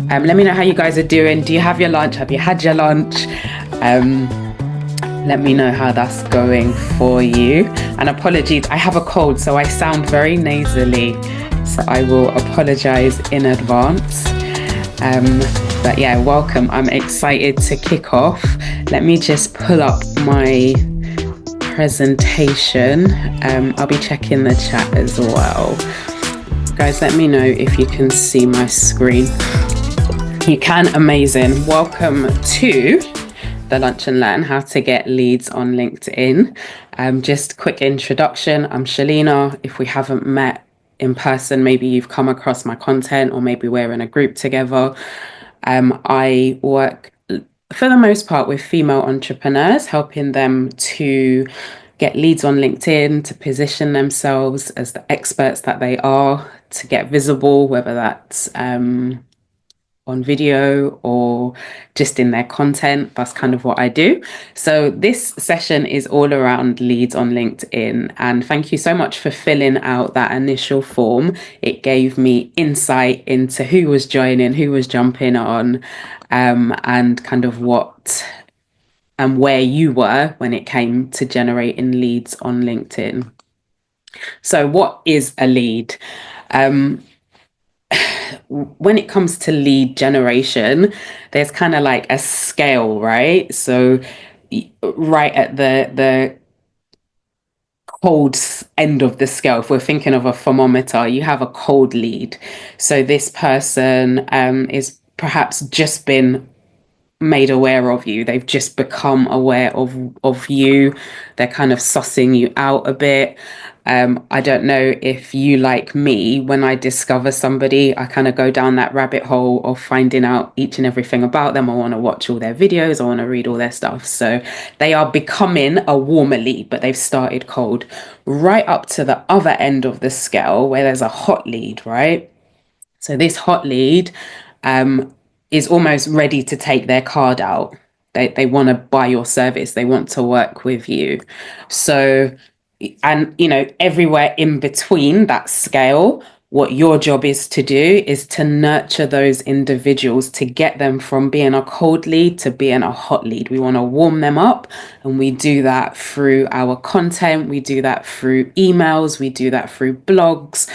Let me know how you guys are doing. Do you have your lunch? Have you had your lunch? Um, Let me know how that's going for you. And apologies, I have a cold, so I sound very nasally. So I will apologize in advance. Um, but yeah, welcome. I'm excited to kick off. Let me just pull up my presentation. I'll be checking the chat as well. Guys, let me know if you can see my screen. You can, amazing. Welcome to the Lunch and Learn How to Get Leads on LinkedIn. Just quick introduction. I'm Shalina. If we haven't met in person, maybe you've come across my content or maybe we're in a group together. I work for the most part with female entrepreneurs, helping them to get leads on LinkedIn, to position themselves as the experts that they are, to get visible, whether that's on video or just in their content. That's kind of what I do. So this session is all around leads on LinkedIn. And thank you so much for filling out that initial form. It gave me insight into who was joining, who was jumping on, and kind of what and where you were when it came to generating leads on LinkedIn. So what is a lead? When it comes to lead generation, there's kind of like a scale, right? So right at the cold end of the scale, if we're thinking of a thermometer, you have a cold lead. So this person is perhaps just been made aware of you. They've just become aware of you. They're kind of sussing you out a bit. I don't know if you like me, when I discover somebody, I kind of go down that rabbit hole of finding out each and everything about them. I want to watch all their videos. I want to read all their stuff. So they are becoming a warmer lead, but they've started cold. Right up to the other end of the scale where there's a hot lead, right? So this hot lead is almost ready to take their card out. They want to buy your service. They want to work with you. So, and everywhere in between that scale, what your job is to do is to nurture those individuals to get them from being a cold lead to being a hot lead. We want to warm them up, and we do that through our content. We do that through emails. We do that through blogs.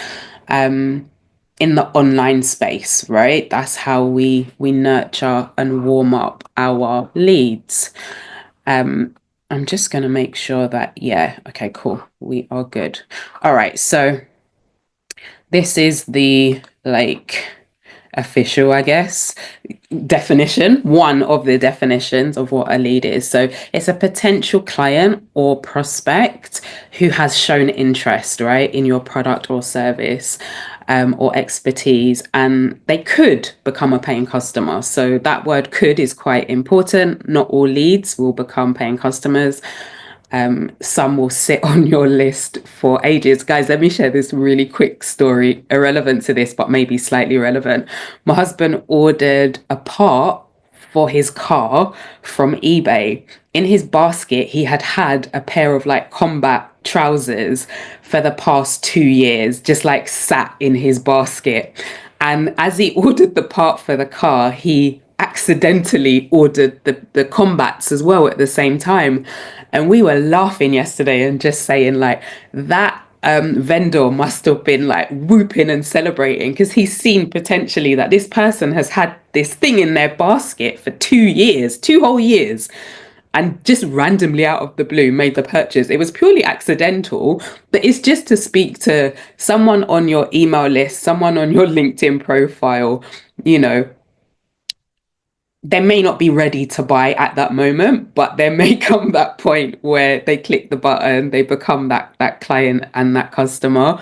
In the online space, right? That's how we nurture and warm up our leads. I'm just going to make sure that, yeah, okay, cool. We are good. All right. So this is the official, I guess, definition, one of the definitions of what a lead is. So it's a potential client or prospect who has shown interest, right, in your product or service. Or expertise, and they could become a paying customer. So that word could is quite important. Not all leads will become paying customers. Some will sit on your list for ages. Guys, let me share this really quick story, irrelevant to this, but maybe slightly relevant. My husband ordered a part for his car from eBay. In his basket, he had a pair of combat trousers for the past 2 years, just sat in his basket. And as he ordered the part for the car, he accidentally ordered the combats as well at the same time. And we were laughing yesterday and just saying that vendor must have been whooping and celebrating, because he's seen potentially that this person has had this thing in their basket for 2 years, 2 whole years, and just randomly out of the blue made the purchase. It was purely accidental, but it's just to speak to someone on your email list, someone on your LinkedIn profile. They may not be ready to buy at that moment, but there may come that point where they click the button, they become that client and that customer.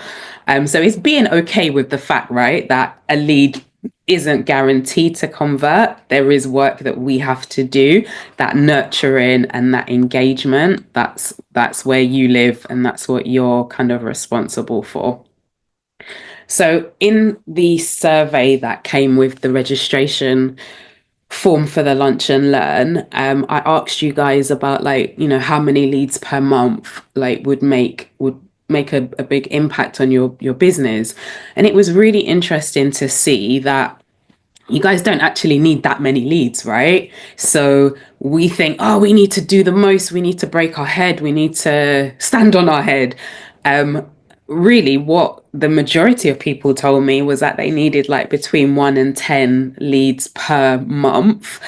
So it's being okay with the fact, right, that a lead isn't guaranteed to convert. There is work that we have to do, that nurturing and that engagement. That's where you live, and that's what you're kind of responsible for. So in the survey that came with the registration form for the Lunch and Learn, I asked you guys about how many leads per month would make a big impact on your business. And it was really interesting to see that you guys don't actually need that many leads, right? So we think, oh, we need to do the most, we need to break our head, we need to stand on our head. Um, Really, what the majority of people told me was that they needed like between 1 and 10 leads per month,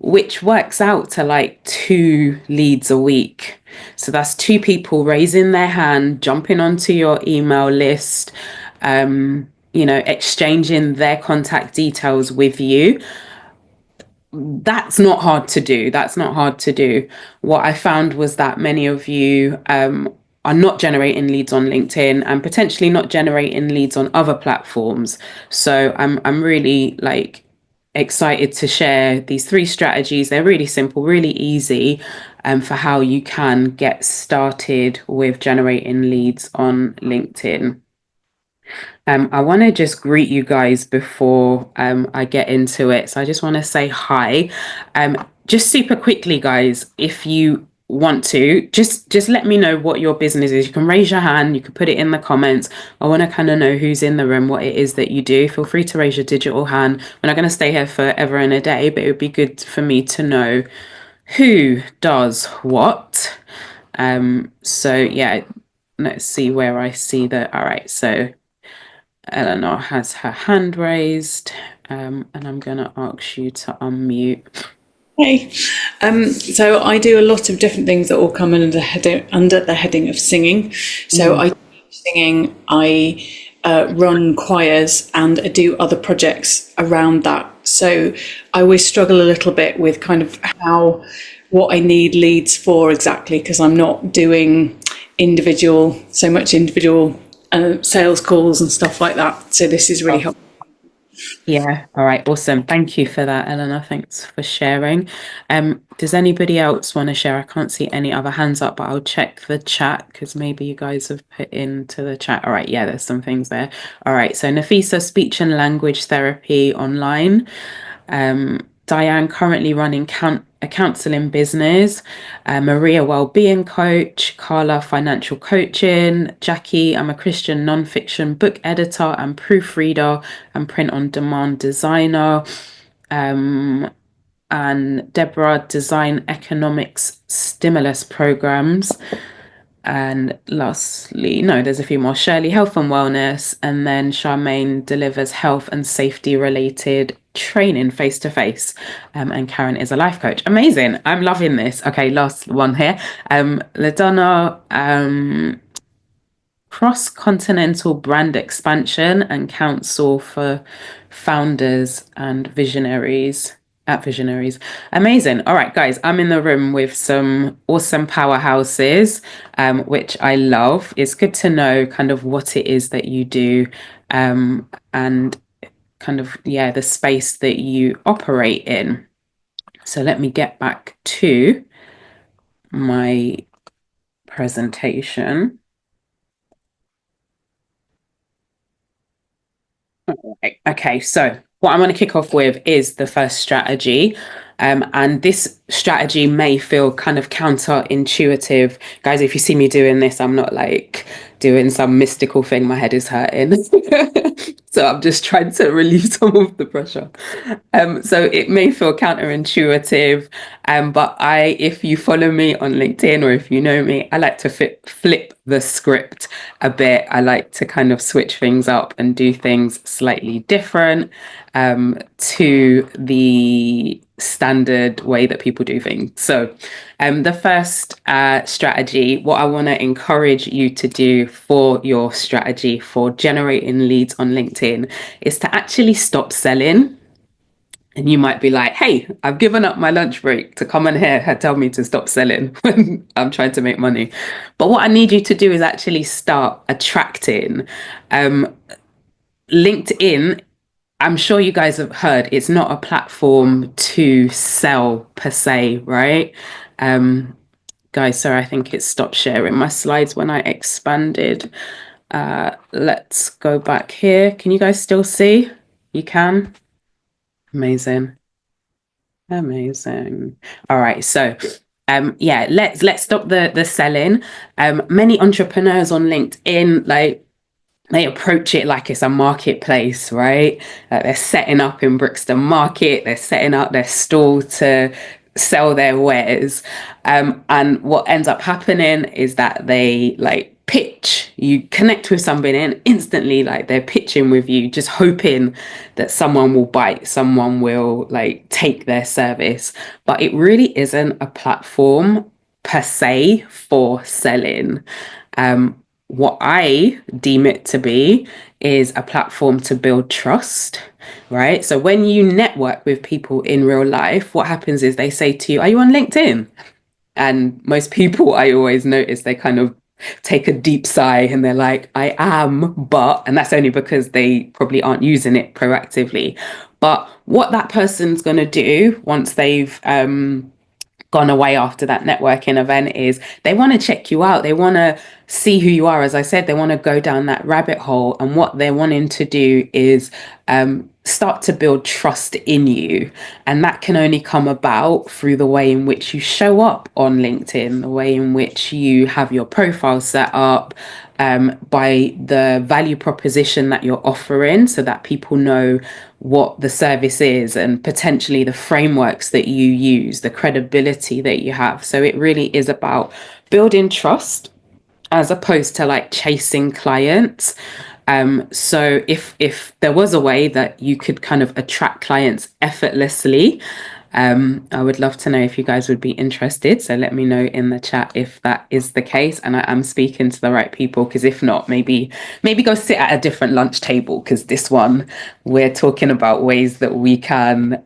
which works out to like 2 leads a week. So that's two people raising their hand, jumping onto your email list, exchanging their contact details with you. That's not hard to do. That's not hard to do. What I found was that many of you are not generating leads on LinkedIn and potentially not generating leads on other platforms. So I'm really like excited to share these 3 strategies. They're really simple, really easy, for how you can get started with generating leads on LinkedIn. I want to just greet you guys before I get into it. So I just want to say hi. Just super quickly, guys, if you want to, just let me know what your business is. You can raise your hand, you can put it in the comments. I want to kind of know who's in the room, what it is that you do. Feel free to raise your digital hand. We're not going to stay here forever and a day, but it would be good for me to know who does what. So yeah, let's see where I see that. All right, so Eleanor has her hand raised, and I'm going to ask you to unmute. Hey, so I do a lot of different things that all come under the heading of singing. So I teach singing, I run choirs, and I do other projects around that. So I always struggle a little bit with kind of what I need leads for exactly, because I'm not doing so much individual sales calls and stuff like that. So this is really Oh, helpful. yeah. All right. Awesome. Thank you for that, Eleanor. Thanks for sharing. Does anybody else want to share? I can't see any other hands up, but I'll check the chat because maybe you guys have put into the chat. All right. Yeah, there's some things there. All right. So Nafisa, speech and language therapy online. Diane, currently running a counseling business. Maria, well-being coach. Carla, financial coaching. Jackie, I'm a Christian non-fiction book editor and proofreader and print-on-demand designer. And Deborah, design economics stimulus programs. And lastly, no, there's a few more. Shirley, health and wellness. And then Charmaine delivers health and safety related training face to face. And Karen is a life coach. Amazing. I'm loving this. Okay, last one here. LaDonna, cross-continental brand expansion and counsel for founders and visionaries at Visionaries. Amazing. All right, guys, I'm in the room with some awesome powerhouses, which I love. It's good to know kind of what it is that you do, and kind of, yeah, the space that you operate in. So let me get back to my presentation. Okay, so what I'm going to kick off with is the first strategy. And this strategy may feel kind of counterintuitive. Guys, if you see me doing this, I'm not like doing some mystical thing. My head is hurting. So I'm just trying to relieve some of the pressure. So it may feel counterintuitive, but if you follow me on LinkedIn or if you know me, I like to flip the script a bit. I like to kind of switch things up and do things slightly different, to the standard way that people do things. So, the first strategy, what I want to encourage you to do for your strategy for generating leads on LinkedIn is to actually stop selling. And you might be like, hey, I've given up my lunch break to come on here and tell me to stop selling when I'm trying to make money. But what I need you to do is actually start attracting. LinkedIn, I'm sure you guys have heard, it's not a platform to sell per se, right? Guys, sorry, I think it stopped sharing my slides when I expanded. Let's go back here. Can you guys still see? You can? Amazing. Amazing. All right. So, yeah, let's stop the selling. Many entrepreneurs on LinkedIn, like they approach it like it's a marketplace, right? They're setting up in Brixton Market, they're setting up their stall to sell their wares. And what ends up happening is that they like pitch, you connect with somebody and instantly like they're pitching with you, just hoping that someone will bite, someone will like take their service. But it really isn't a platform per se for selling. What I deem it to be is a platform to build trust, right? So when you network with people in real life, what happens is they say to you, "Are you on LinkedIn?" And most people, I always notice, they kind of take a deep sigh and they're like, "I am," and that's only because they probably aren't using it proactively. But what that person's going to do once they've gone away after that networking event is they want to check you out. They want to see who you are. As I said, they want to go down that rabbit hole. And what they're wanting to do is start to build trust in you. And that can only come about through the way in which you show up on LinkedIn, the way in which you have your profile set up, by the value proposition that you're offering so that people know what the service is and potentially the frameworks that you use, the credibility that you have. So it really is about building trust as opposed to like chasing clients. So if there was a way that you could kind of attract clients effortlessly, I would love to know if you guys would be interested. So let me know in the chat if that is the case and I am speaking to the right people. Because if not, maybe go sit at a different lunch table. Because this one, we're talking about ways that we can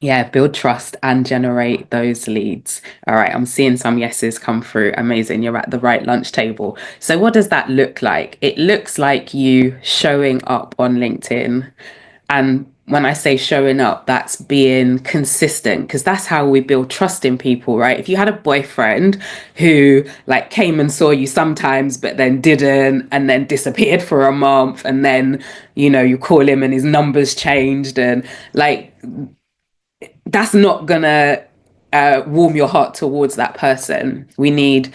yeah, build trust and generate those leads. All right, I'm seeing some yeses come through. Amazing. You're at the right lunch table. So, what does that look like? It looks like you showing up on LinkedIn. And when I say showing up, that's being consistent because that's how we build trust in people, right? If you had a boyfriend who like came and saw you sometimes, but then didn't, and then disappeared for a month, and then, you call him and his numbers changed, and like, that's not gonna warm your heart towards that person. We need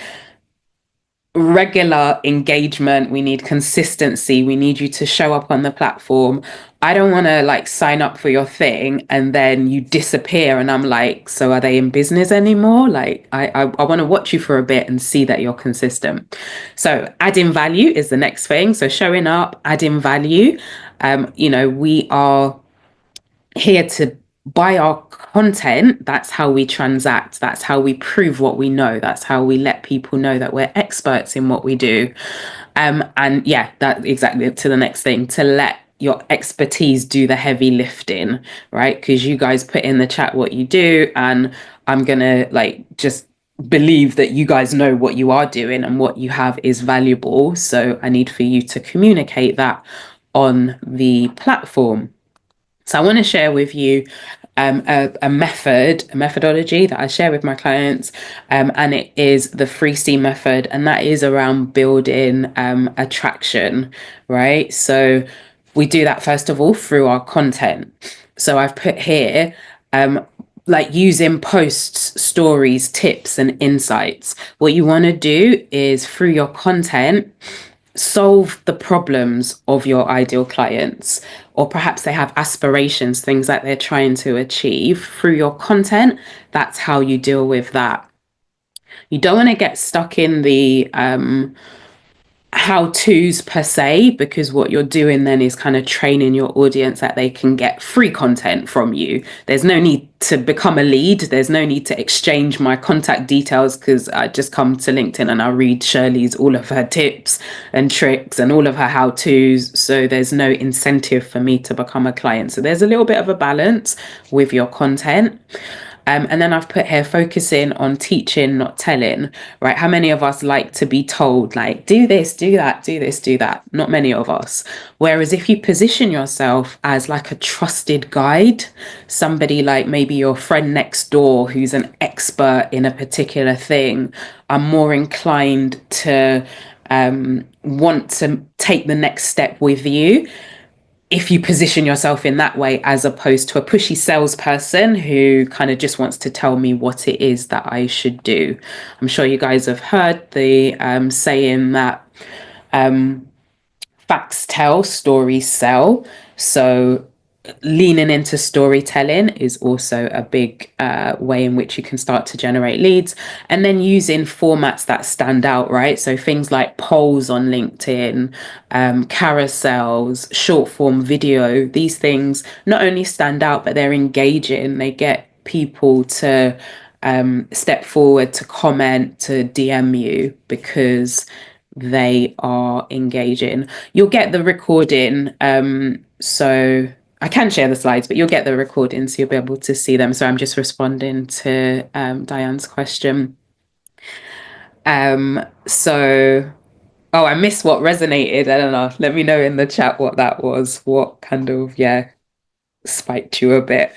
regular engagement. We need consistency. We need you to show up on the platform. I don't want to like sign up for your thing and then you disappear and I'm like, so are they in business anymore? Like I want to watch you for a bit and see that you're consistent. So adding value is the next thing. So showing up, adding value. We are here to buy our content. That's how we transact. That's how we prove what we know. That's how we let people know that we're experts in what we do. And yeah, that exactly to the next thing, to let your expertise do the heavy lifting, right? Because you guys put in the chat what you do, and I'm gonna like just believe that you guys know what you are doing and what you have is valuable. So I need for you to communicate that on the platform. So I want to share with you a methodology that I share with my clients, and it is the 3C method, and that is around building attraction, right? So we do that first of all through our content. So I've put here like using posts, stories, tips, and insights. What you want to do is through your content solve the problems of your ideal clients, or perhaps they have aspirations, things that they're trying to achieve through your content. That's how you deal with that. You don't want to get stuck in the how to's per se, because what you're doing then is kind of training your audience that they can get free content from you. There's no need to become a lead. There's no need to exchange my contact details because I just come to LinkedIn and I read Shirley's all of her tips and tricks and all of her how to's. So there's no incentive for me to become a client. So there's a little bit of a balance with your content. And then I've put here focusing on teaching, not telling, right? How many of us like to be told, like, do this, do that, do this, do that? Not many of us. Whereas if you position yourself as like a trusted guide, somebody like maybe your friend next door who's an expert in a particular thing, are more inclined to want to take the next step with you if you position yourself in that way, as opposed to a pushy salesperson who kind of just wants to tell me what it is that I should do. I'm sure you guys have heard the saying that facts tell, stories sell. So leaning into storytelling is also a big way in which you can start to generate leads. And then using formats that stand out, right? So things like polls on LinkedIn, carousels, short form video, these things not only stand out, but they're engaging. They get people to step forward, to comment, to DM you because they are engaging. You'll get the recording. So I can share the slides, but you'll get the recording, so you'll be able to see them. So I'm just responding to Diane's question. So, oh, I missed what resonated. I don't know. Let me know in the chat what that was. What kind of, yeah, spiked you a bit.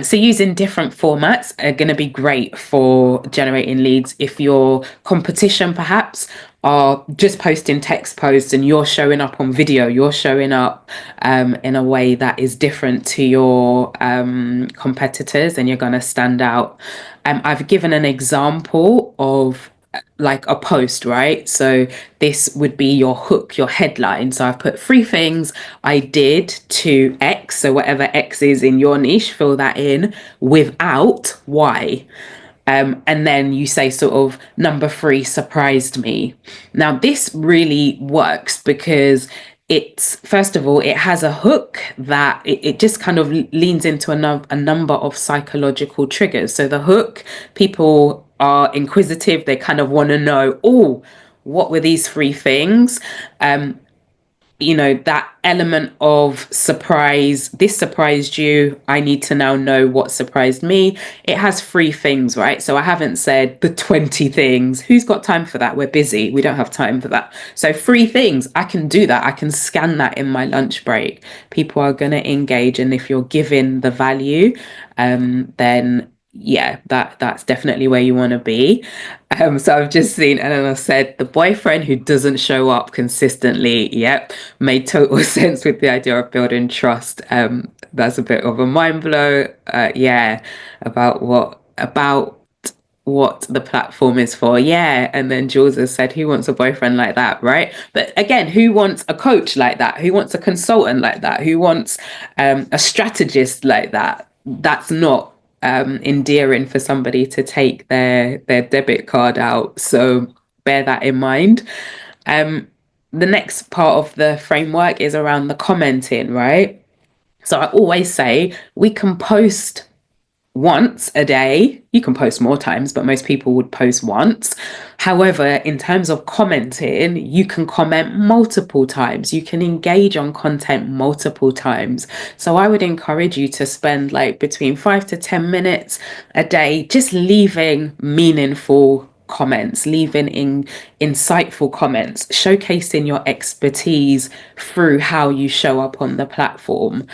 So using different formats are going to be great for generating leads. If your competition perhaps are just posting text posts and you're showing up on video, you're showing up in a way that is different to your competitors, and you're going to stand out. I've given an example of like a post, right? So this would be your hook, your headline. So I've put three things I did to X. So whatever X is in your niche, fill that in without Y. And then you say sort of number three surprised me. Now this really works because it's first of all it has a hook that it just kind of leans into a number of psychological triggers. So the hook, people are inquisitive, they kind of want to know, oh, what were these three things? That element of surprise. This surprised you. I need to now know what surprised me. It has three things, right? So I haven't said the 20 things. Who's got time for that? We're busy. We don't have time for that. So three things. I can do that. I can scan that in my lunch break. People are going to engage. And if you're giving the value, then yeah, that's definitely where you want to be. So I've just seen, and then I said, the boyfriend who doesn't show up consistently. Yep, made total sense with the idea of building trust. That's a bit of a mind blow. Yeah, about what the platform is for. Yeah. And then Jules has said, who wants a boyfriend like that? Right. But again, who wants a coach like that? Who wants a consultant like that? Who wants a strategist like that? That's not endearing for somebody to take their debit card out. So bear that in mind. The next part of the framework is around the commenting, right? So I always say we can post once a day. You can post more times, but most people would post once. However, in terms of commenting, you can comment multiple times. You can engage on content multiple times. So I would encourage you to spend like between 5 to 10 minutes a day just leaving meaningful comments, leaving in insightful comments, showcasing your expertise through how you show up on the platform.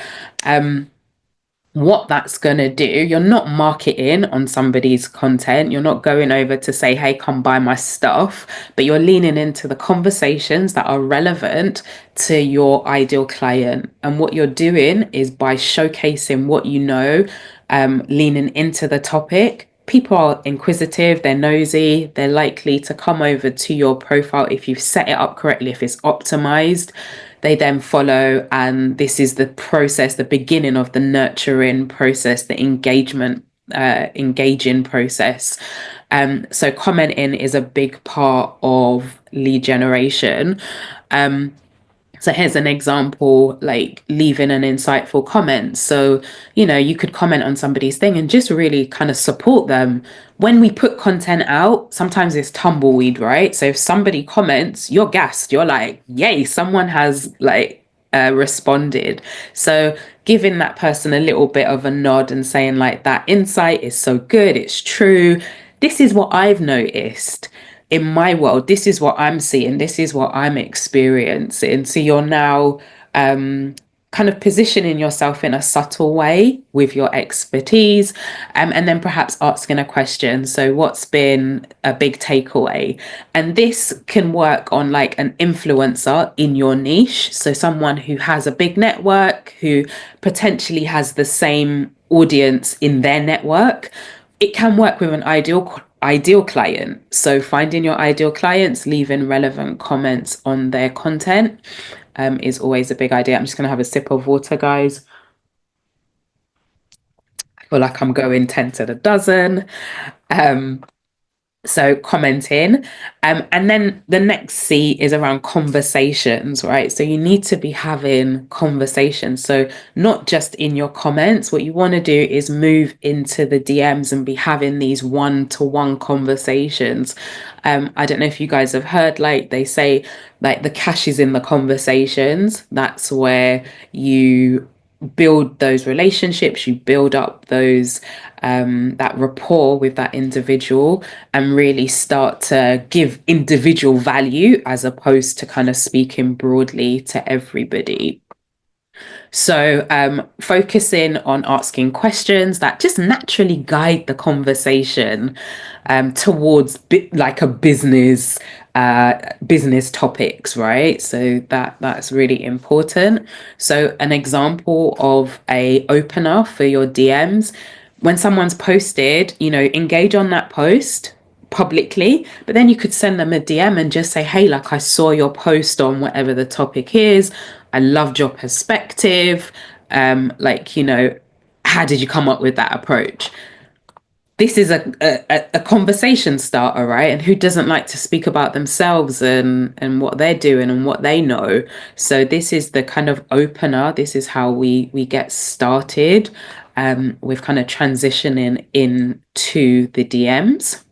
What that's going to do, you're not marketing on somebody's content. You're not going over to say, hey, come buy my stuff, but you're leaning into the conversations that are relevant to your ideal client. And what you're doing is by showcasing what you know, leaning into the topic. People are inquisitive, they're nosy, they're likely to come over to your profile if you've set it up correctly, if it's optimized. They then follow, and this is the process, the beginning of the nurturing process, the engaging process. So commenting is a big part of lead generation. So here's an example, like leaving an insightful comment. So, you could comment on somebody's thing and just really kind of support them. When we put content out, sometimes it's tumbleweed, right? So if somebody comments, you're gassed. You're like, yay, someone has like responded. So giving that person a little bit of a nod and saying like, that insight is so good, it's true. This is what I've noticed in my world. This is what I'm seeing. This is what I'm experiencing. So you're now kind of positioning yourself in a subtle way with your expertise, and then perhaps asking a question. So what's been a big takeaway? And this can work on like an influencer in your niche. So someone who has a big network, who potentially has the same audience in their network. It can work with an ideal client. So finding your ideal clients, leaving relevant comments on their content. is always a big idea. I'm just going to have a sip of water, guys. I feel like I'm going 10 to the dozen. Um, so commenting. And then the next C is around conversations, right? So you need to be having conversations. So not just in your comments, what you want to do is move into the DMs and be having these one-to-one conversations. I don't know if you guys have heard, like they say, like the cash is in the conversations. That's where you build those relationships, you build up those that rapport with that individual and really start to give individual value as opposed to kind of speaking broadly to everybody. So, focusing on asking questions that just naturally guide the conversation towards like a business topics, right? So that's really important. So, an example of a opener for your DMs, when someone's posted, engage on that post publicly, but then you could send them a DM and just say, hey, like I saw your post on whatever the topic is. I loved your perspective. How did you come up with that approach? This is a conversation starter, right? And who doesn't like to speak about themselves and what they're doing and what they know? So this is the kind of opener. This is how we get started with kind of transitioning into the DMs.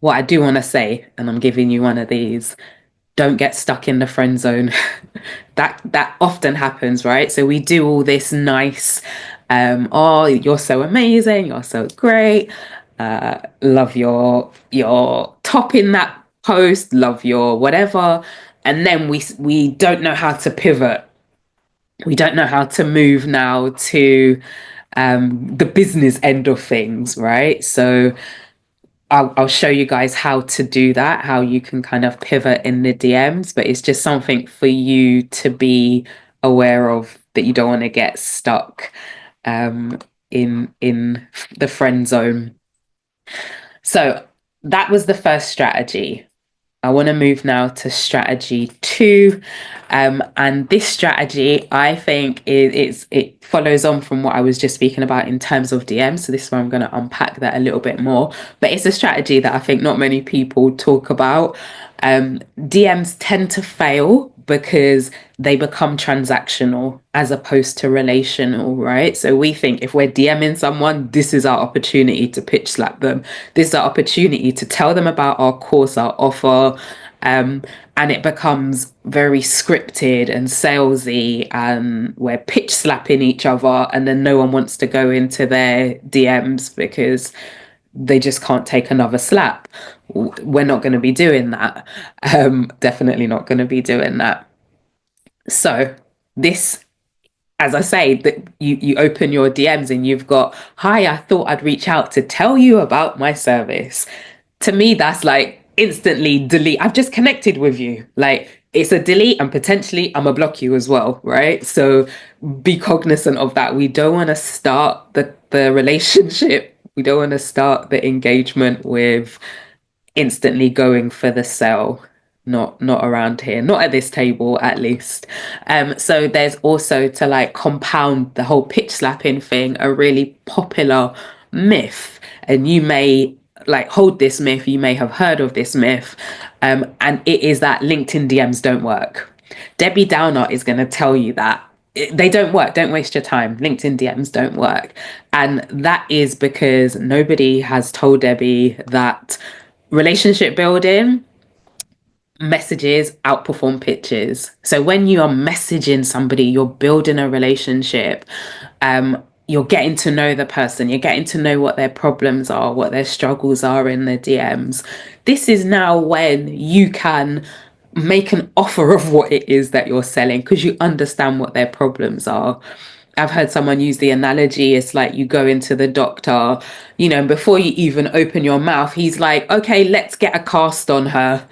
What I do want to say, and I'm giving you one of these, don't get stuck in the friend zone. That often happens, right? So we do all this nice, oh, you're so amazing, you're so great, love your top in that post, love your whatever, and then we don't know how to pivot. We don't know how to move now to the business end of things, right? So I'll show you guys how to do that, how you can kind of pivot in the DMs, but it's just something for you to be aware of that you don't want to get stuck um, in the friend zone. So that was the first strategy. I want to move now to strategy two. And this strategy, I think, it follows on from what I was just speaking about in terms of DMs. So this is where I'm going to unpack that a little bit more. But it's a strategy that I think not many people talk about. DMs tend to fail because they become transactional as opposed to relational, right? So we think if we're DMing someone, this is our opportunity to pitch slap them. This is our opportunity to tell them about our course, our offer. And it becomes very scripted and salesy, and we're pitch slapping each other, and then no one wants to go into their DMs because they just can't take another slap. We're not going to be doing that. Definitely not going to be doing that. So this, as I say, that you open your DMs and you've got, hi, I thought I'd reach out to tell you about my service. To me, that's like instantly delete. I've just connected with you. Like it's a delete and potentially I'm a block you as well, right? So be cognizant of that. We don't want to start the relationship. We don't want to start the engagement with instantly going for the sell. Not around here, not at this table at least. So there's also, to like compound the whole pitch slapping thing, a really popular myth, and you may like hold this myth, you may have heard of this myth, and it is that LinkedIn DMs don't work. Debbie Downer is going to tell you that they don't work. Don't waste your time. LinkedIn DMs don't work. And that is because nobody has told Debbie that relationship building messages outperform pictures. So when you are messaging somebody, you're building a relationship. You're getting to know the person. You're getting to know what their problems are, what their struggles are in the DMs. This is now when you can make an offer of what it is that you're selling because you understand what their problems are. I've heard someone use the analogy, it's like you go into the doctor, before you even open your mouth, he's like, okay, let's get a cast on her.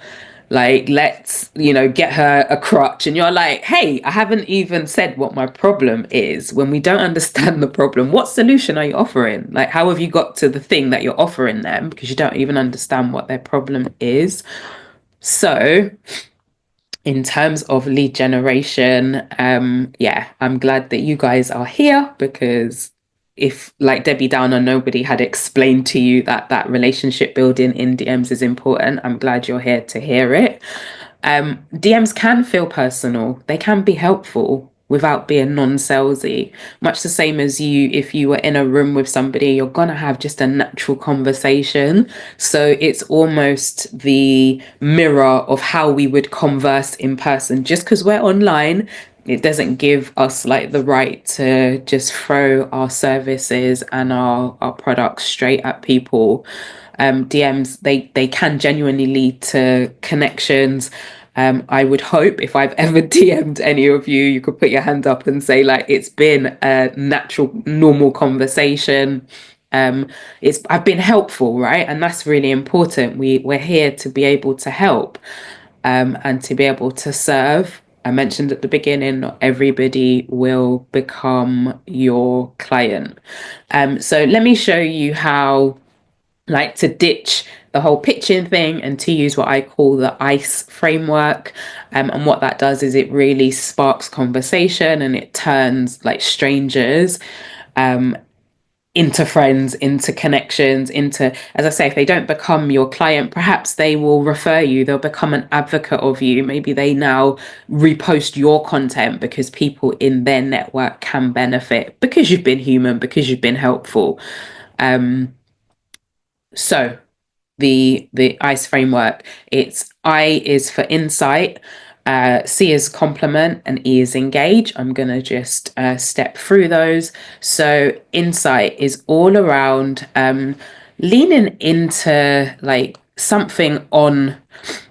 Like, let's, get her a crutch. And you're like, hey, I haven't even said what my problem is. When we don't understand the problem, what solution are you offering? Like, how have you got to the thing that you're offering them? Because you don't even understand what their problem is. So In terms of lead generation, yeah, I'm glad that you guys are here because if, like Debbie Downer, nobody had explained to you that that relationship building in DMs is important, I'm glad you're here to hear it. DMs can feel personal, they can be helpful without being non-salesy. Much the same as you, if you were in a room with somebody, you're gonna have just a natural conversation. So it's almost the mirror of how we would converse in person. Just because we're online, it doesn't give us like the right to just throw our services and our products straight at people. DMs, they can genuinely lead to connections. I would hope if I've ever DM'd any of you, you could put your hand up and say like it's been a natural, normal conversation. It's I've been helpful, right? And that's really important. We're here to be able to help, and to be able to serve. I mentioned at the beginning, not everybody will become your client. So let me show you how like to ditch the whole pitching thing and to use what I call the ICE framework. And what that does is it really sparks conversation and it turns like strangers into friends, into connections, into, as I say, if they don't become your client, perhaps they will refer you, they'll become an advocate of you. Maybe they now repost your content because people in their network can benefit because you've been human, because you've been helpful. So the ICE framework. It's I is for insight, C is complement, and E is engage. I'm going to just step through those. So insight is all around leaning into like something on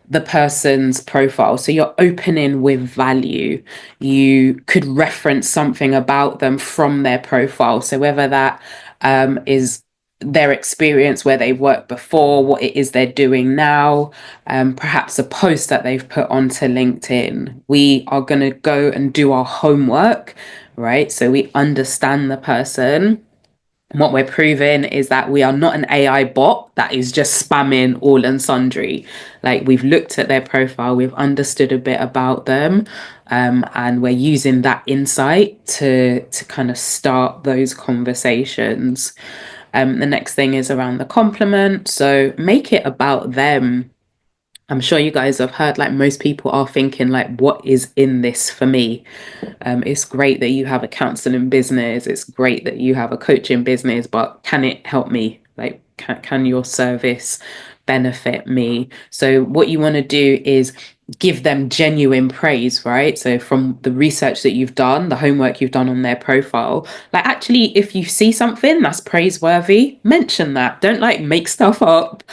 the person's profile. So you're opening with value. You could reference something about them from their profile. So whether that is their experience where they've worked before, what it is they're doing now, perhaps a post that they've put onto LinkedIn. We are going to go and do our homework, right? So we understand the person. And what we're proving is that we are not an AI bot that is just spamming all and sundry. Like we've looked at their profile, we've understood a bit about them, and we're using that insight to kind of start those conversations. The next thing is around the compliment. So make it about them. I'm sure you guys have heard like most people are thinking like, what is in this for me? It's great that you have a counseling business. It's great that you have a coaching business, but can it help me? Like, can your service benefit me? So what you want to do is give them genuine praise, right? So from the research that you've done, the homework you've done on their profile, like actually, if you see something that's praiseworthy, mention that. Don't like make stuff up.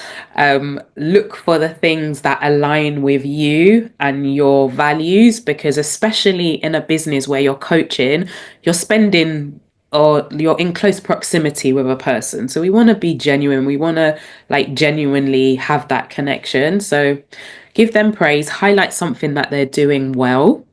Look for the things that align with you and your values, because especially in a business where you're coaching, you're spending or you're in close proximity with a person. So we want to be genuine. We want to like genuinely have that connection. So give them praise, highlight something that they're doing well.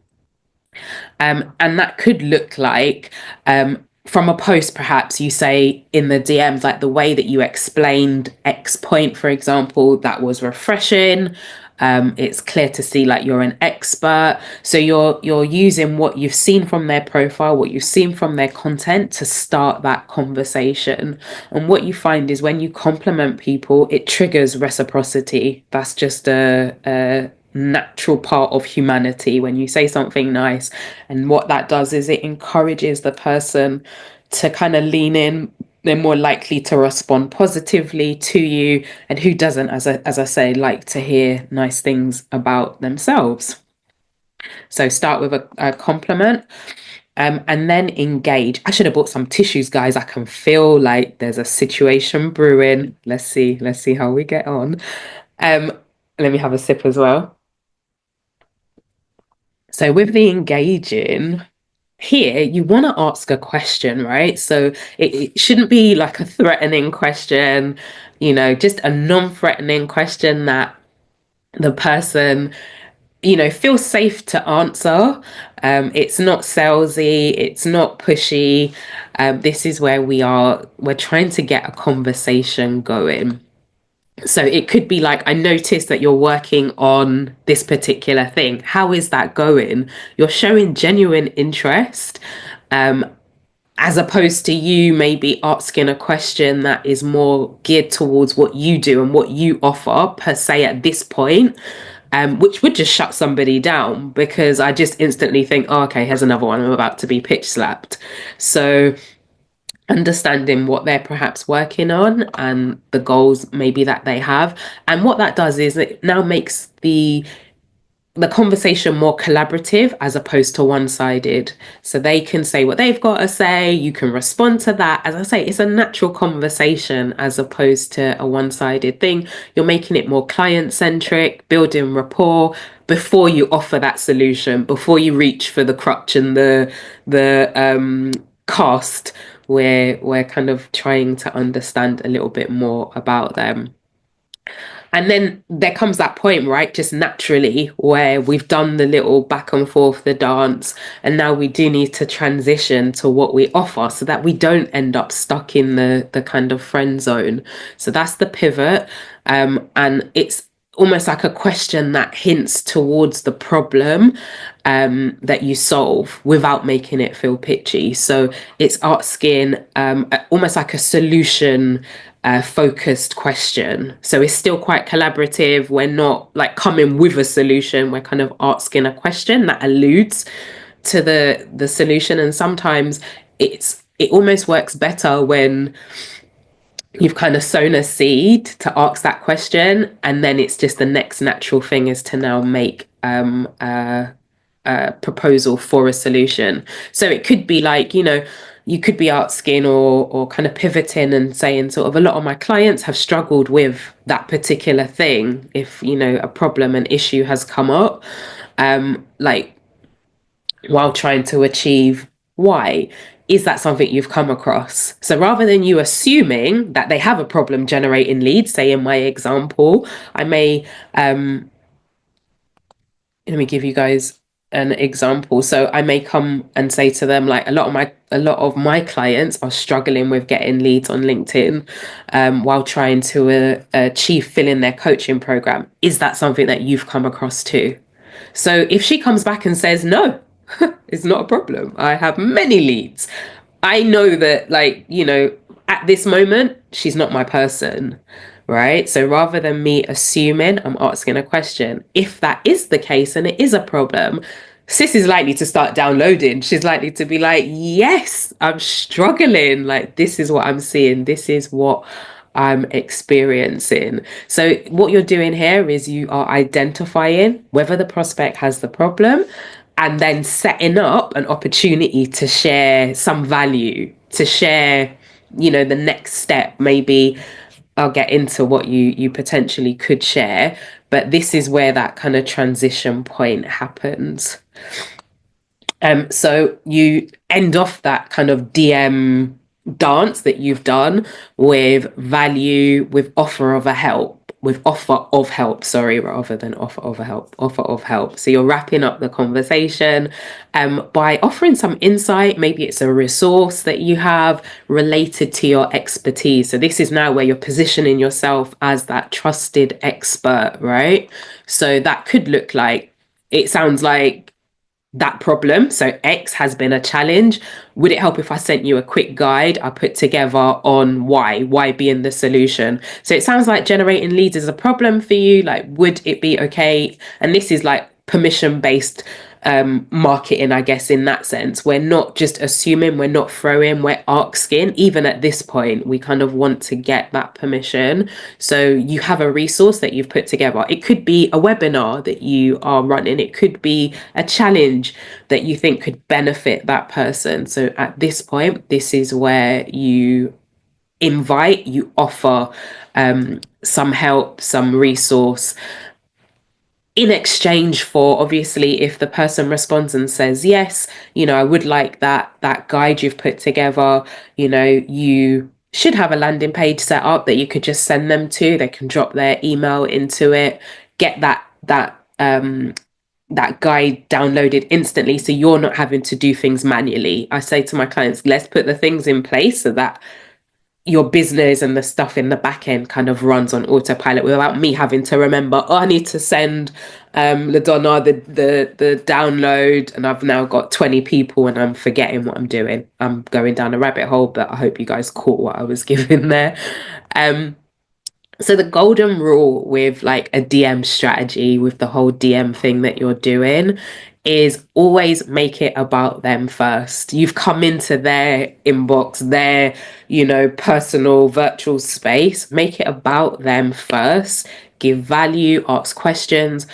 And that could look like from a post, perhaps you say in the DMs, like the way that you explained X point, for example, that was refreshing. It's clear to see like you're an expert. So you're using what you've seen from their profile, what you've seen from their content to start that conversation. And what you find is when you compliment people, it triggers reciprocity. That's just a natural part of humanity when you say something nice. And what that does is it encourages the person to kind of lean in. They're more likely to respond positively to you. And who doesn't, as I say, like to hear nice things about themselves? So start with a compliment. And then engage. I should have bought some tissues, guys. I can feel like there's a situation brewing. Let's see how we get on. Um, Let me have a sip as well. So with the engaging, here you want to ask a question, right? So it shouldn't be like a threatening question, just a non-threatening question that the person, feels safe to answer. It's not salesy, it's not pushy. This is where we're trying to get a conversation going. So it could be like, I noticed that you're working on this particular thing. How is that going? You're showing genuine interest, um, as opposed to you maybe asking a question that is more geared towards what you do and what you offer per se at this point, which would just shut somebody down because I just instantly think, oh, okay, here's another one. I'm about to be pitch slapped. So understanding what they're perhaps working on and the goals maybe that they have. And what that does is it now makes the conversation more collaborative as opposed to one-sided. So they can say what they've got to say, you can respond to that. As I say, it's a natural conversation as opposed to a one-sided thing. You're making it more client-centric, building rapport before you offer that solution, before you reach for the crutch and the cast, where we're kind of trying to understand a little bit more about them. And then there comes that point, right? Just naturally, where we've done the little back and forth, the dance, and now we do need to transition to what we offer so that we don't end up stuck in the kind of friend zone. So that's the pivot. And it's almost like a question that hints towards the problem that you solve without making it feel pitchy. So it's asking almost like a solution focused question. So it's still quite collaborative. We're not like coming with a solution. We're kind of asking a question that alludes to the solution. And sometimes it almost works better when you've kind of sown a seed to ask that question, and then it's just the next natural thing is to now make a proposal for a solution. So it could be like, you could be asking or kind of pivoting and saying sort of a lot of my clients have struggled with that particular thing. If, a problem, an issue has come up, like while trying to achieve Y. Is that something you've come across? So rather than you assuming that they have a problem generating leads, say in my example, I may let me give you guys an example. So I may come and say to them, like, a lot of my clients are struggling with getting leads on LinkedIn, while trying to achieve filling their coaching program. Is that something that you've come across too? So if she comes back and says no, it's not a problem. I have many leads. I know that, like, at this moment, she's not my person, right? So rather than me assuming, I'm asking a question. If that is the case and it is a problem, sis is likely to start downloading. She's likely to be like, yes, I'm struggling. Like, this is what I'm seeing. This is what I'm experiencing. So what you're doing here is you are identifying whether the prospect has the problem and then setting up an opportunity to share some value, to share, the next step. Maybe I'll get into what you potentially could share, but this is where that kind of transition point happens. So you end off that kind of DM dance that you've done with value, with offer of help, sorry, rather than offer of help. So you're wrapping up the conversation by offering some insight. Maybe it's a resource that you have related to your expertise. So this is now where you're positioning yourself as that trusted expert, right? So that could look like, it sounds like that problem. So X has been a challenge. Would it help if I sent you a quick guide I put together on Y being the solution? So it sounds like generating leads is a problem for you. Like, would it be okay? And this is like permission based marketing, I guess, in that sense. We're not just assuming, we're not throwing, we're asking. Even at this point, we kind of want to get that permission. So you have a resource that you've put together. It could be a webinar that you are running, it could be a challenge that you think could benefit that person. So at this point, this is where you you offer some help, some resource, in exchange for, obviously, if the person responds and says yes, I would like that guide you've put together. You should have a landing page set up that you could just send them to. They can drop their email into it, get that guide downloaded instantly, so you're not having to do things manually. I say to my clients, let's put the things in place so that your business and the stuff in the back end kind of runs on autopilot without me having to remember, oh, I need to send LaDonna the download, and I've now got 20 people and I'm forgetting what I'm doing. I'm going down a rabbit hole, but I hope you guys caught what I was giving there. So the golden rule with like a DM strategy, with the whole DM thing that you're doing, is always make it about them first. You've come into their inbox, their, personal virtual space. Make it about them first. Give value, ask questions.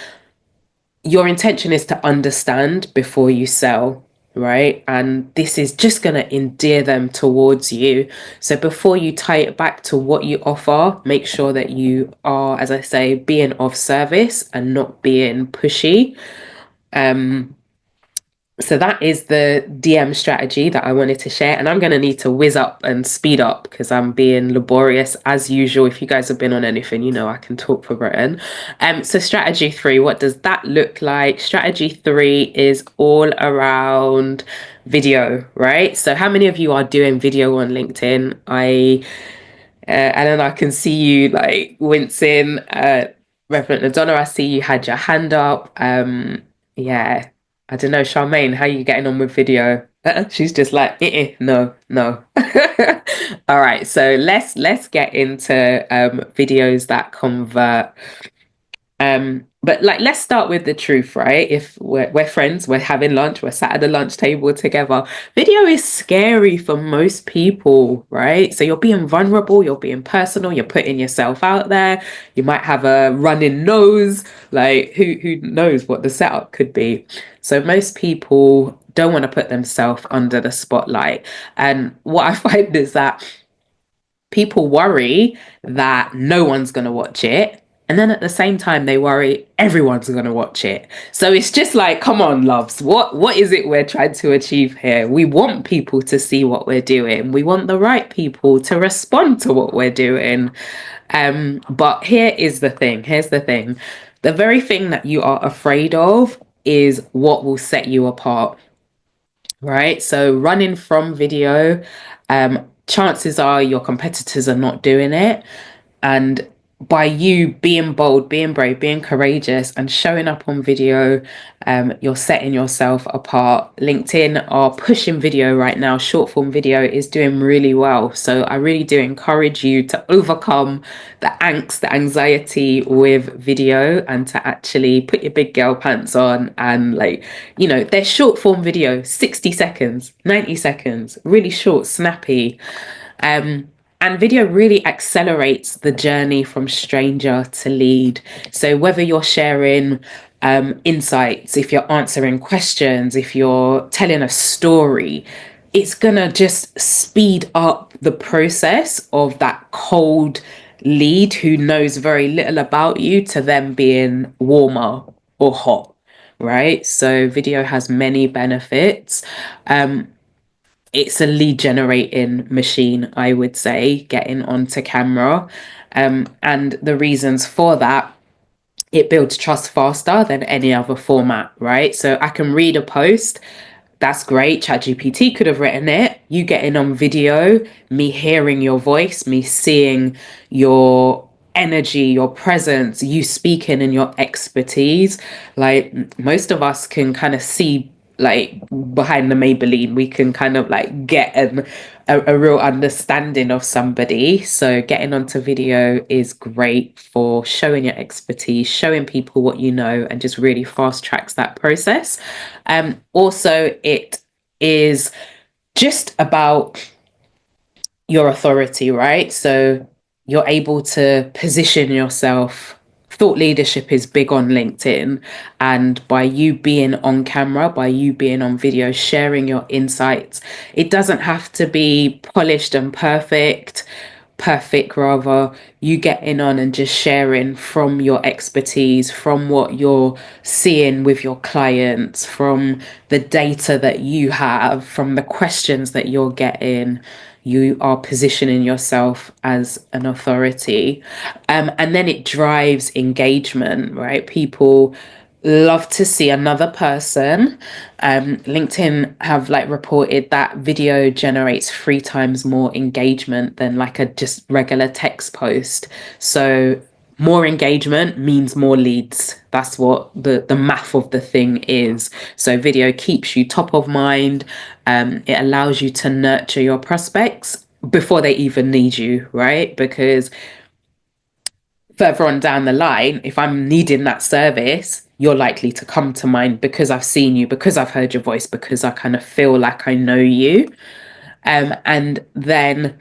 Your intention is to understand before you sell, right? And this is just going to endear them towards you. So before you tie it back to what you offer, make sure that you are, as I say, being of service and not being pushy. So that is the DM strategy that I wanted to share. And I'm going to need to whiz up and speed up because I'm being laborious as usual. If you guys have been on anything, I can talk for Britain. So strategy 3, what does that look like? Strategy 3 is all around video, right? So how many of you are doing video on LinkedIn? And then I can see you like wincing. Reverend Madonna, I see you had your hand up. Yeah, I don't know, Charmaine, how are you getting on with video? She's just like, no, no. All right, so let's get into videos that convert. But like, let's start with the truth, right? If we're friends, we're having lunch, we're sat at the lunch table together. Video is scary for most people, right? So you're being vulnerable, you're being personal, you're putting yourself out there. You might have a running nose, like who knows what the setup could be. So most people don't want to put themselves under the spotlight. And what I find is that people worry that no one's going to watch it. And then at the same time, they worry everyone's going to watch it. So it's just like, come on, loves. What is it we're trying to achieve here? We want people to see what we're doing. We want the right people to respond to what we're doing. But here is the thing. Here's the thing. The very thing that you are afraid of is what will set you apart, right? So running from video, chances are your competitors are not doing it. And by you being bold, being brave, being courageous, and showing up on video, you're setting yourself apart. LinkedIn are pushing video right now. Short form video is doing really well. So I really do encourage you to overcome the angst, the anxiety with video, and to actually put your big girl pants on and they're short form video, 60 seconds, 90 seconds, really short, snappy. And video really accelerates the journey from stranger to lead. So whether you're sharing insights, if you're answering questions, if you're telling a story, it's going to just speed up the process of that cold lead who knows very little about you to them being warmer or hot, right? So video has many benefits. It's a lead generating machine, I would say, getting onto camera. And the reasons for that, it builds trust faster than any other format, right? So I can read a post. That's great. ChatGPT could have written it. You getting on video, me hearing your voice, me seeing your energy, your presence, you speaking and your expertise. Like most of us can kind of see like behind the Maybelline, we can kind of like get a real understanding of somebody. So getting onto video is great for showing your expertise, showing people what you know, and just really fast tracks that process. Also, it is just about your authority, right? So you're able to position yourself. Thought leadership is big on LinkedIn. And by you being on camera, by you being on video, sharing your insights, it doesn't have to be polished and perfect rather. You getting on and just sharing from your expertise, from what you're seeing with your clients, from the data that you have, from the questions that you're getting. You are positioning yourself as an authority. And then it drives engagement, right? People love to see another person. LinkedIn have like reported that video generates 3 times more engagement than like a just regular text post. So more engagement means more leads. That's what the math of the thing is. So video keeps you top of mind. It allows you to nurture your prospects before they even need you, right? Because further on down the line, if I'm needing that service, you're likely to come to mind because I've seen you, because I've heard your voice, because I kind of feel like I know you. And then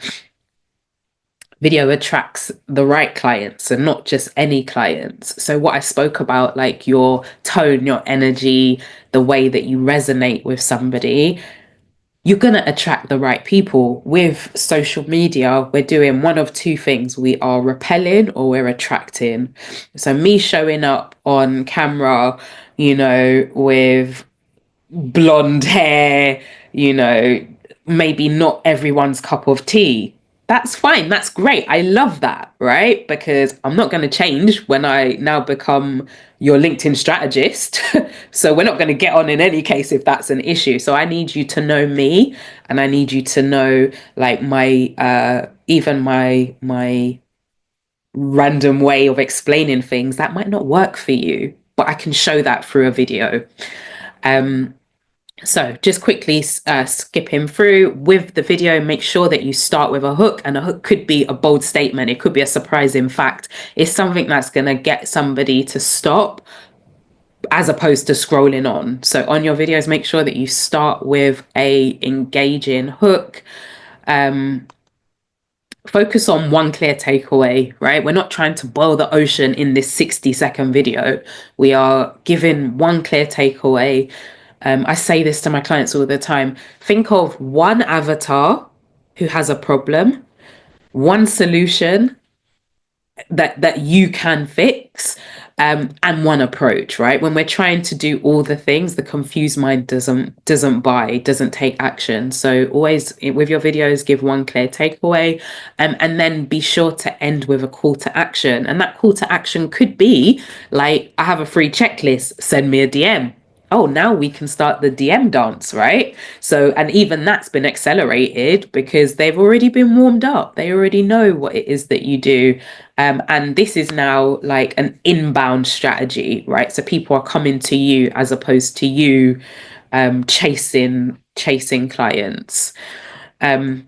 video attracts the right clients and not just any clients. So, what I spoke about, like your tone, your energy, the way that you resonate with somebody, you're going to attract the right people. With social media, we're doing one of two things: we are repelling or we're attracting. So me showing up on camera, with blonde hair, you know, maybe not everyone's cup of tea. That's fine. That's great. I love that, right? Because I'm not going to change when I now become your LinkedIn strategist. So we're not going to get on in any case if that's an issue. So I need you to know me, and I need you to know like my even my random way of explaining things that might not work for you, but I can show that through a video. So just quickly skipping through with the video, make sure that you start with a hook, and a hook could be a bold statement. It could be a surprising fact. It's something that's going to get somebody to stop as opposed to scrolling on. So on your videos, make sure that you start with a engaging hook. Focus on one clear takeaway, right? We're not trying to boil the ocean in this 60-second video. We are giving one clear takeaway. I say this to my clients all the time. Think of one avatar who has a problem, one solution that you can fix, and one approach, right? When we're trying to do all the things, the confused mind doesn't take action. So always with your videos, give one clear takeaway, and then be sure to end with a call to action. And that call to action could be like, I have a free checklist, send me a DM. Oh, now we can start the DM dance, right? So, and even that's been accelerated because they've already been warmed up. They already know what it is that you do. And this is now like an inbound strategy, right? So people are coming to you as opposed to you chasing clients. So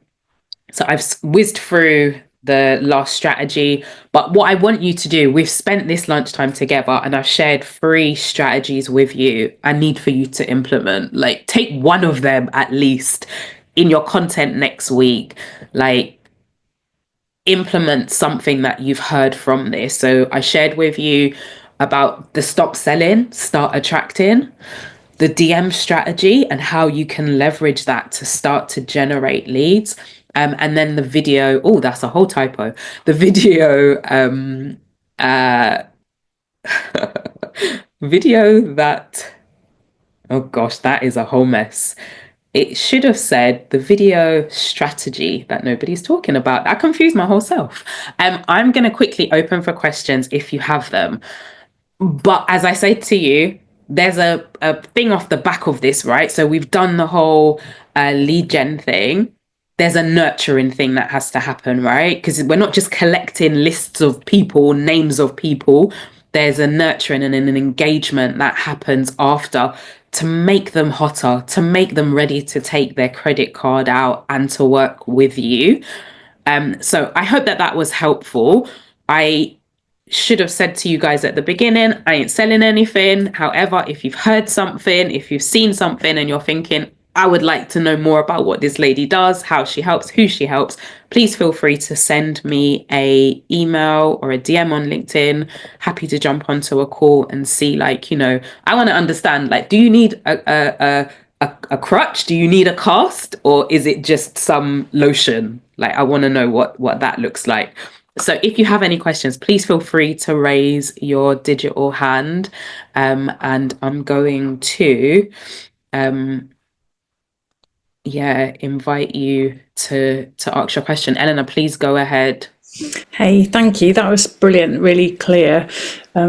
I've whizzed through the last strategy, but what I want you to do, we've spent this lunchtime together and I've shared 3 strategies with you. I need for you to implement, like take one of them at least in your content next week, like implement something that you've heard from this. So I shared with you about the stop selling, start attracting, the DM strategy and how you can leverage that to start to generate leads. And then the video, oh, that's a whole typo. The video, video that, oh gosh, that is a whole mess. It should have said the video strategy that nobody's talking about. I confused my whole self. I'm going to quickly open for questions if you have them. But as I say to you, there's a thing off the back of this, right? So we've done the whole lead gen thing. There's a nurturing thing that has to happen, right? Because we're not just collecting lists of people, names of people. There's a nurturing and an engagement that happens after to make them hotter, to make them ready to take their credit card out and to work with you. So I hope that that was helpful. I should have said to you guys at the beginning, I ain't selling anything. However, if you've heard something, if you've seen something and you're thinking, I would like to know more about what this lady does, how she helps, who she helps, please feel free to send me a email or a DM on LinkedIn. Happy to jump onto a call and see, like, I want to understand, like, do you need a crutch? Do you need a cast? Or is it just some lotion? Like, I want to know what that looks like. So if you have any questions, please feel free to raise your digital hand. And I'm going to invite you to ask your question. Eleanor, please go ahead. Hey, thank you. That was brilliant, really clear.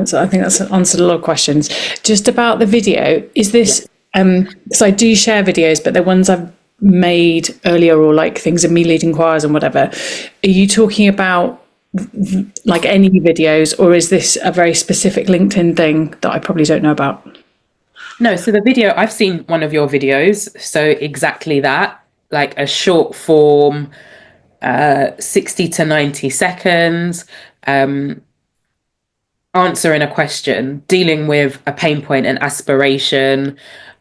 So I think that's answered a lot of questions. Just about the video, is Yeah. this, because I do share videos, but the ones I've made earlier or like things of me leading choirs and whatever, are you talking about like any videos, or is this a very specific LinkedIn thing that I probably don't know about? No, so the video, I've seen one of your videos. So exactly that, like a short form, 60 to 90 seconds, um, answering a question, dealing with a pain point and aspiration,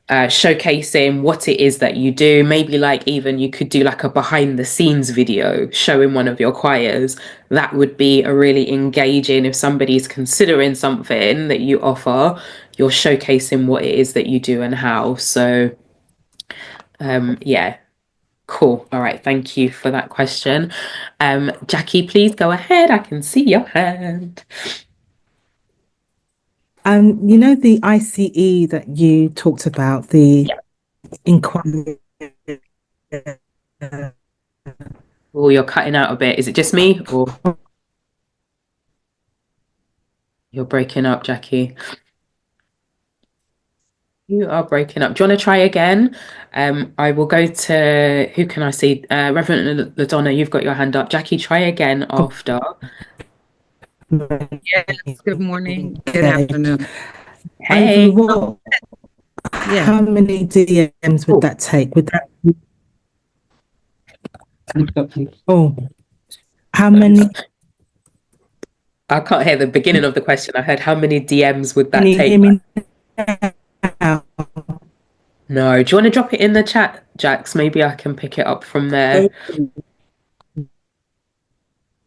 showcasing what it is that you do. Maybe like even you could do like a behind the scenes video showing one of your choirs. That would be a really engaging if somebody's considering something that you offer, you're showcasing what it is that you do and how. So yeah, cool. All right, thank you for that question. Jackie, please go ahead. I can see your hand. The ICE that you talked about, the Yeah. inquiry. Oh, you're cutting out a bit. Is it just me or you're breaking up, Jackie? You are breaking up. Do you want to try again? I will go to who can I see? Reverend LaDonna, you've got your hand up. Jackie, try again after. Yes, good morning, good afternoon. Hey. Overall, Yeah, how many DMs would Oh, that take? Would that oh, how I can't hear the beginning of the question. I heard how many DMs would can that you hear take? me now? No. Do you want to drop it in the chat, Jax? Maybe I can pick it up from there.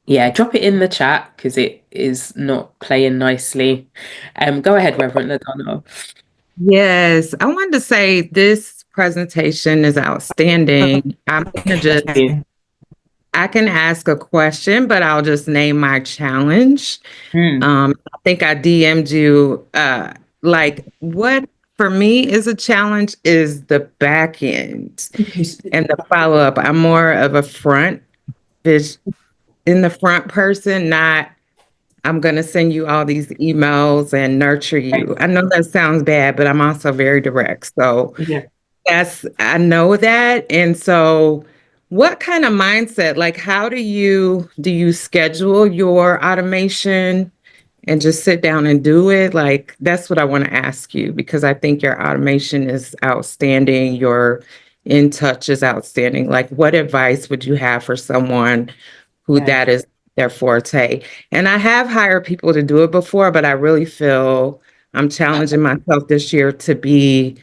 Yeah, drop it in the chat because it is not playing nicely. Go ahead, Reverend LaDonna. yes. I wanted to say this presentation is outstanding. I'm gonna just, Okay. I can ask a question, but I'll just name my challenge. Hmm. I think I DM'd you, like what for me is a challenge is the back end and the follow up. I'm more of a front, vis- in the front person, not I'm going to send you all these emails and nurture Right. you. I know that sounds bad, but I'm also very direct. So Yeah. I know that. And so what kind of mindset, like how do you schedule your automation and just sit down and do it? Like that's what I want to ask you because I think your automation is outstanding. Your in touch is outstanding. Like what advice would you have for someone who Yeah. that is their forte? And I have hired people to do it before, but I really feel I'm challenging myself this year to be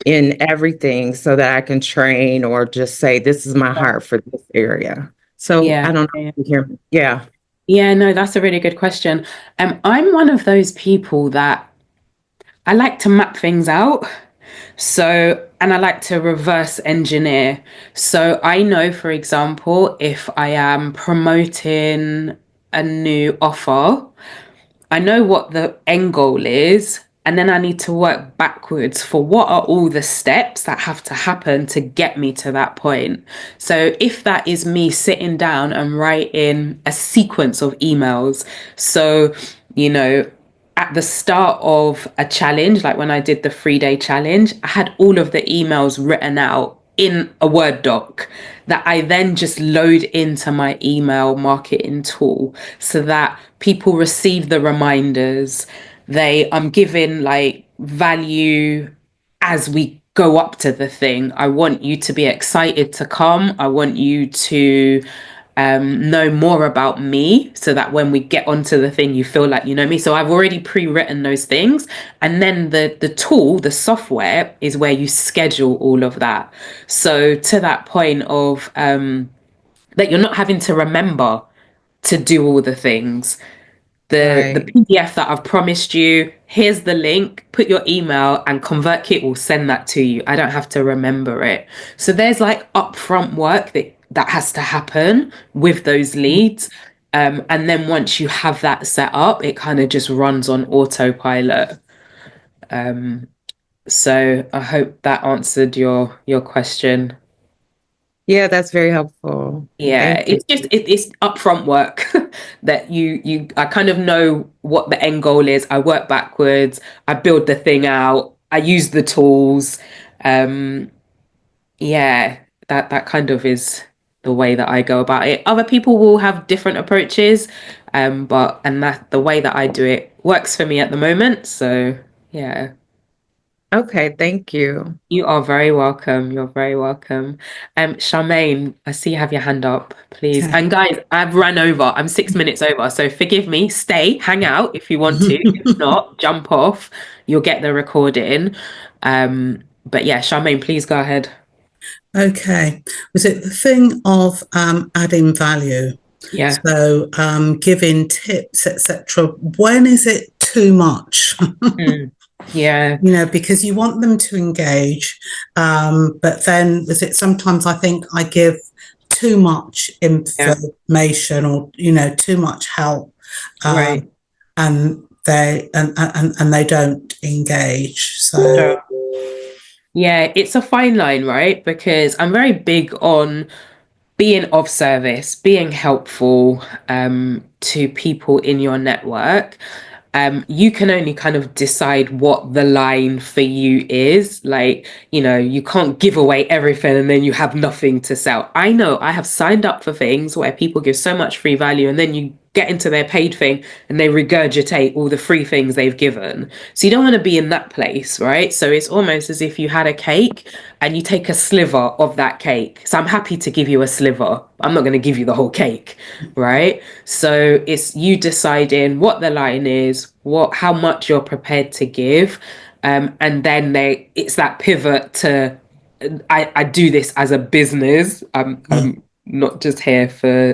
in everything so that I can train or just say, this is my heart for this area. So Yeah. I don't know Yeah. if you hear me. Yeah. Yeah, no, that's a really good question. I'm one of those people that I like to map things out. So, and I like to reverse engineer. So I know, for example, if I am promoting a new offer, I know what the end goal is, and then I need to work backwards for what are all the steps that have to happen to get me to that point. So if that is me sitting down and writing a sequence of emails, so, you know, at the start of a challenge, like when I did the 3 day challenge, I had all of the emails written out in a Word doc that I then just load into my email marketing tool so that people receive the reminders. I'm giving like value as we go up to the thing. I want you to be excited to come. I want you to know more about me so that when we get onto the thing, you feel like you know me. So I've already pre-written those things. And then the tool, the software is where you schedule all of that. So to that point of that you're not having to remember to do all the things the Right. PDF that I've promised you. Here's the link. Put your email and ConvertKit will send that to you. I don't have to remember it. So there's like upfront work that has to happen with those leads. And then once you have that set up, it kind of just runs on autopilot. So I hope that answered your question. Yeah, that's very helpful. Yeah, Thank you. it's just it's upfront work that you I kind of know what the end goal is. I work backwards, I build the thing out, I use the tools. Um, yeah, that kind of is the way that I go about it. Other people will have different approaches, but and that the way that I do it works for me at the moment. So yeah. Okay, thank you. You are very welcome. You're very welcome. Charmaine, I see you have your hand up, please. Okay. And guys, I've run over. I'm 6 minutes over, so forgive me. Stay, hang out if you want to. If not, jump off. You'll get the recording. But yeah, Charmaine, please go ahead. Okay. Was it the thing of adding value? Yeah. So giving tips, etc. When is it too much? Mm. Yeah. Because you want them to engage, but then was it sometimes I think I give too much Yeah. information or too much help, Right. and they don't engage. So Sure. Yeah, it's a fine line, right? Because I'm very big on being of service, being helpful to people in your network. You can only kind of decide what the line for you is. Like, you can't give away everything and then you have nothing to sell. I know I have signed up for things where people give so much free value and then you get into their paid thing and they regurgitate all the free things they've given. So you don't want to be in that place, right? So it's almost as if you had a cake and you take a sliver of that cake. So I'm happy to give you a sliver. I'm not going to give you the whole cake, right? So it's you deciding what the line is, how much you're prepared to give, and then it's that pivot to I do this as a business. I'm not just here for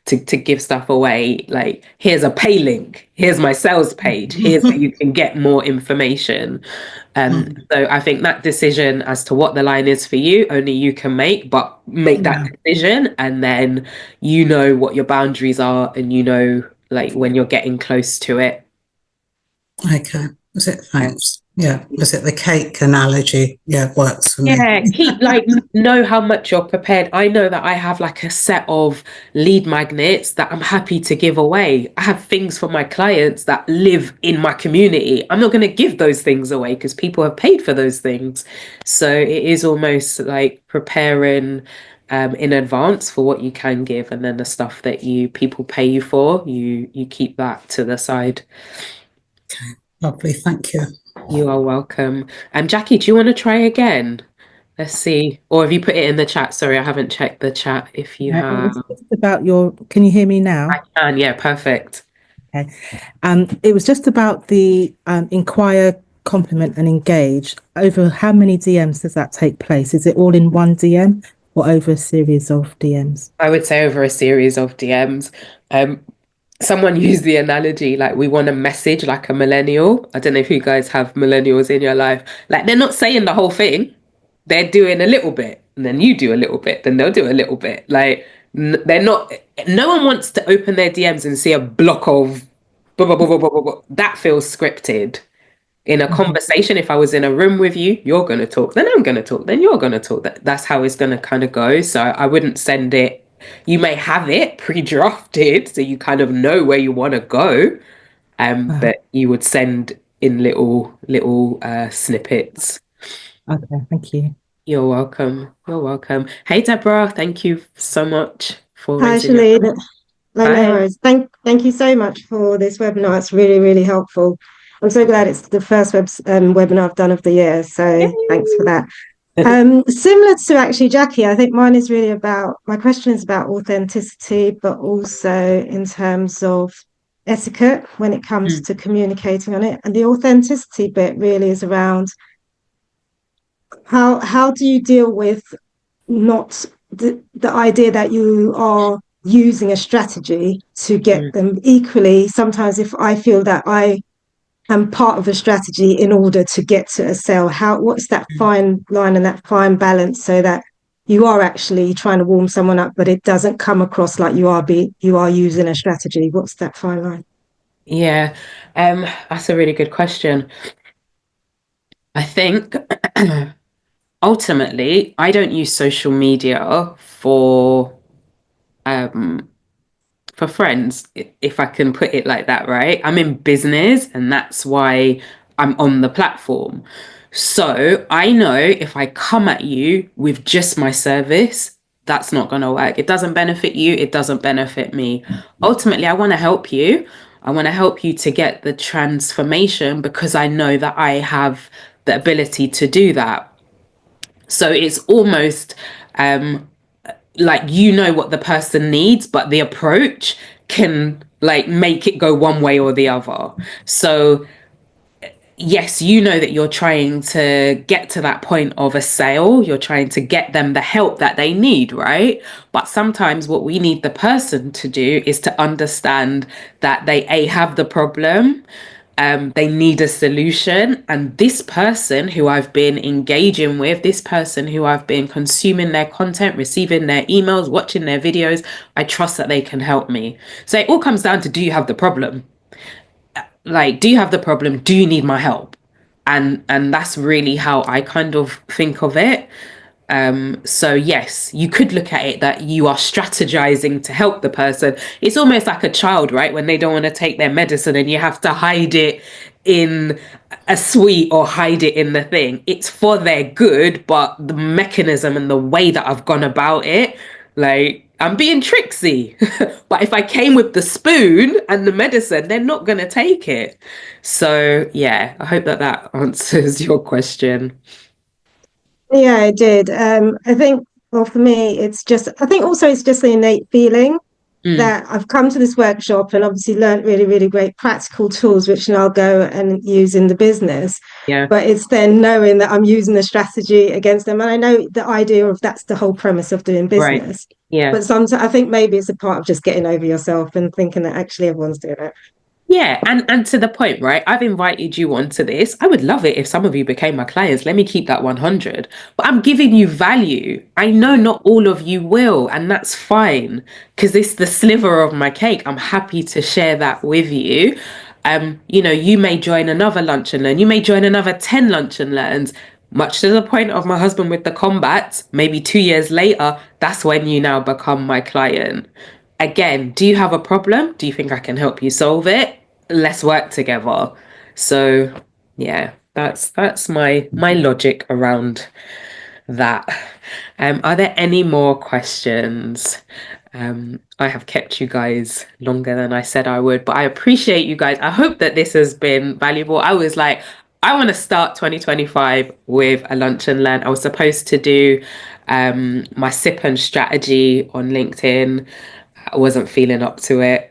to give stuff away. Like, here's a pay link, here's my sales page, here's where you can get more information. So I think that decision as to what the line is for you, only you can make, but make that yeah, decision and then you know what your boundaries are and you know like when you're getting close to it. okay. Was it? Thanks. Yeah. Was it the cake analogy? Yeah, works for me. Yeah, keep like know how much you're prepared. I know that I have like a set of lead magnets that I'm happy to give away. I have things for my clients that live in my community. I'm not going to give those things away because people have paid for those things. So it is almost like preparing in advance for what you can give, and then the stuff that people pay you for, you keep that to the side. Okay. Lovely. Thank you. You are welcome. Jackie, do you want to try again? Let's see. Or have you put it in the chat? Sorry, I haven't checked the chat. If you It have, was just about can you hear me now? I can. Yeah, perfect. Okay. It was just about the inquire, compliment, and engage. Over how many DMs does that take place? Is it all in one DM or over a series of DMs? I would say over a series of DMs. Someone used the analogy like we want to message like a millennial. I don't know if you guys have millennials in your life. Like, they're not saying the whole thing. They're doing a little bit, and then you do a little bit, then they'll do a little bit. Like, they're not. No one wants to open their DMs and see a block of blah, blah, blah, blah, blah, blah, blah. That feels scripted. In a Mhm. conversation, if I was in a room with you, you're going to talk, then I'm going to talk, then you're going to talk. That's how it's going to kind of go. So I wouldn't send it. You may have it pre-drafted, so you kind of know where you want to go, Uh, but you would send in little snippets. okay, thank you. You're welcome. You're welcome. Hey, Deborah, thank you so much for Hi, raising your hand. Shalene. No, no Hi. worries. Thank you so much for this webinar. It's really, really helpful. I'm so glad it's the first webinar I've done of the year. So thanks for that. Similar to actually Jackie, I think mine is really about, my question is about authenticity, but also in terms of etiquette when it comes Mm, to communicating on it. And the authenticity bit really is around how do you deal with not the idea that you are using a strategy to get mm, them equally. Sometimes if I feel that I am part of a strategy in order to get to a sale, what's that mm. fine line and that fine balance so that you are actually trying to warm someone up, but it doesn't come across like you are using a strategy. What's that fine line? Yeah, that's a really good question. I think ultimately, I don't use social media um for friends, if I can put it like that, right? I'm in business and that's why I'm on the platform. So I know if I come at you with just my service, that's not going to work. It doesn't benefit you, it doesn't benefit me. Ultimately, I want to help you. I want to help you to get the transformation because I know that I have the ability to do that. So it's almost like you know what the person needs, but the approach can like make it go one way or the other. So yes, you know that you're trying to get to that point of a sale, you're trying to get them the help that they need, right? But sometimes what we need the person to do is to understand that they have the problem, they need a solution, and this person who I've been engaging with, this person who I've been consuming their content, receiving their emails, watching their videos, I trust that they can help me. So it all comes down to, do you have the problem? Like, do you have the problem? Do you need my help? And that's really how I kind of think of it. So yes, you could look at it that you are strategizing to help the person. It's almost like a child, right? When they don't want to take their medicine and you have to hide it in a sweet or hide it in the thing. It's for their good, but the mechanism and the way that I've gone about it, like, I'm being tricksy. But if I came with the spoon and the medicine, they're not going to take it. So yeah, I hope that that answers your question. Yeah, I did. I think, well, for me, it's just, I think also it's just the innate feeling Mm, that I've come to this workshop and obviously learned really, really great practical tools, which now go and use in the business. yeah, But it's then knowing that I'm using the strategy against them. And I know the idea of that's the whole premise of doing right. business. Yeah. But sometimes I think maybe it's a part of just getting over yourself and thinking that actually everyone's doing it. Yeah, and to the point, right? I've invited you onto this. I would love it if some of you became my clients. Let me keep that 100. But I'm giving you value. I know not all of you will, and that's fine because it's the sliver of my cake. I'm happy to share that with you. You may join another lunch and learn. You may join another 10 lunch and learns. Much to the point of my husband with the combat, maybe 2 years later, that's when you now become my client. Again, do you have a problem? Do you think I can help you solve it? Let's work together. So yeah, that's my logic around that. Are there any more questions? I have kept you guys longer than I said I would, but I appreciate you guys. I hope that this has been valuable. I was like, I want to start 2025 with a lunch and learn. I was supposed to do my sip and strategy on LinkedIn. I wasn't feeling up to it.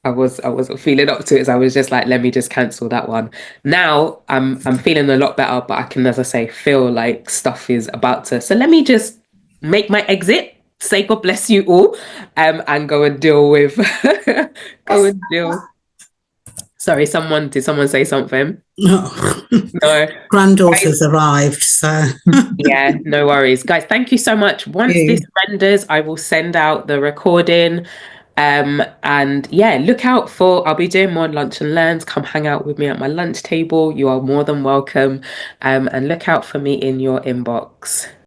I wasn't feeling up to it. So I was just like, let me just cancel that one. Now I'm feeling a lot better, but I can, as I say, feel like stuff is about to. So let me just make my exit. Say God bless you all, and go and deal with go and deal. Sorry, did someone say something? No. No. Granddaughter's arrived, so Yeah, no worries. Guys, thank you so much. Once this you. renders, I will send out the recording. And yeah, look out for, I'll be doing more lunch and learns. Come hang out with me at my lunch table. You are more than welcome. And look out for me in your inbox.